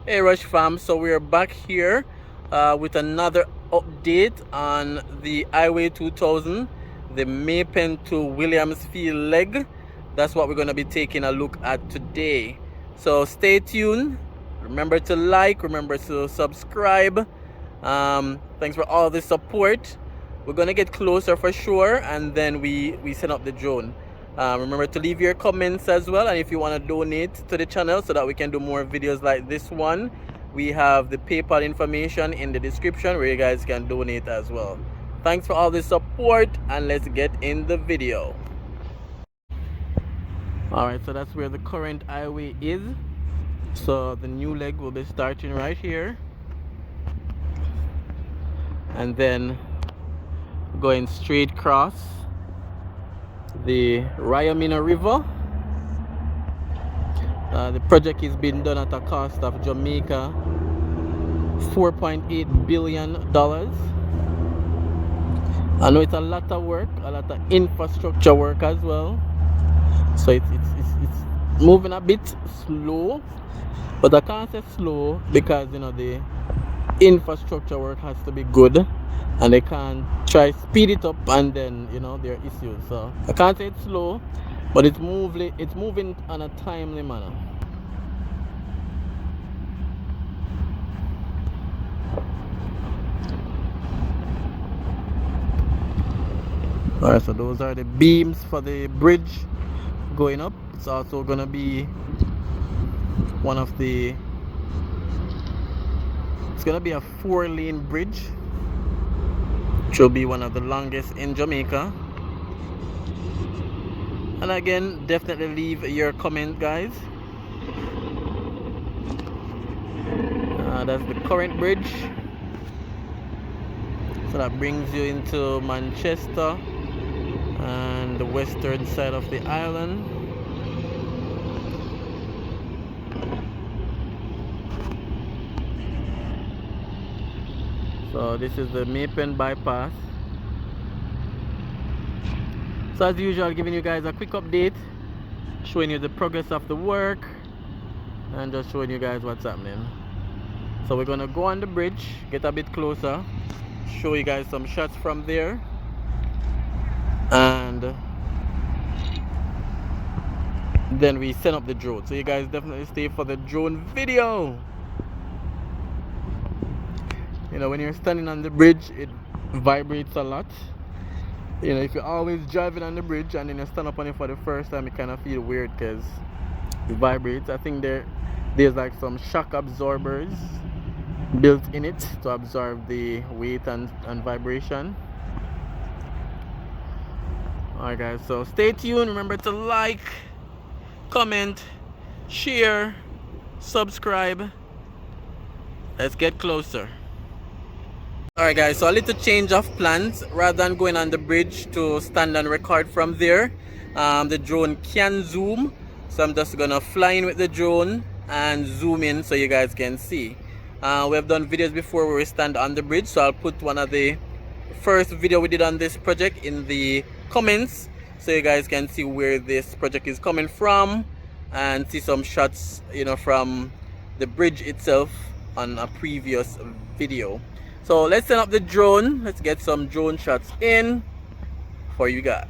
Hey Rush fam, so we're back here with another update on the Highway 2000, the Maypen to Williamsfield leg. That's what we're going to be taking a look at today. So stay tuned. Remember to like, remember to subscribe. Thanks for all the support. We're going to get closer for sure, and then we set up the drone. Remember to leave your comments as well, and if you want to donate to the channel so that we can do more videos like this one, we have the PayPal information in the description where you guys can donate as well. Thanks for all the support, and let's get in the video. Alright, so that's where the current highway is. So the new leg will be starting right here, and then going straight across the Raymore River. The project is being done at a cost of Jamaica $4.8 billion. I know it's a lot of work, a lot of infrastructure work as well. So it's moving a bit slow, but I can't say slow because the infrastructure work has to be good, and they can't try speed it up and then there are issues. So I can't say it's slow, but it's moving on a timely manner. Alright, so those are the beams for the bridge going up. It's also gonna be one of the it's gonna be a 4-lane bridge, which will be one of the longest in Jamaica. And again, definitely leave your comment, guys. That's the current bridge, so that brings you into Manchester and the western side of the island. So this is the Maypen bypass. So as usual, giving you guys a quick update, showing you the progress of the work and just showing you guys what's happening. So we're gonna go on the bridge, get a bit closer, show you guys some shots from there, and then we send up the drone. So you guys definitely stay for the drone video. When you're standing on the bridge, it vibrates a lot. If you're always driving on the bridge and then you stand up on it for the first time, it kind of feel weird because it vibrates. I think there's like some shock absorbers built in it to absorb the weight and vibration. Alright guys, so stay tuned. Remember to like, comment, share, subscribe. Let's get closer. Alright guys, so a little change of plans. Rather than going on the bridge to stand and record from there, the drone can zoom. So I'm just gonna fly in with the drone and zoom in so you guys can see. We have done videos before where we stand on the bridge, so I'll put one of the first video we did on this project in the comments so you guys can see where this project is coming from and see some shots from the bridge itself on a previous video. So let's set up the drone. Let's get some drone shots in for you guys.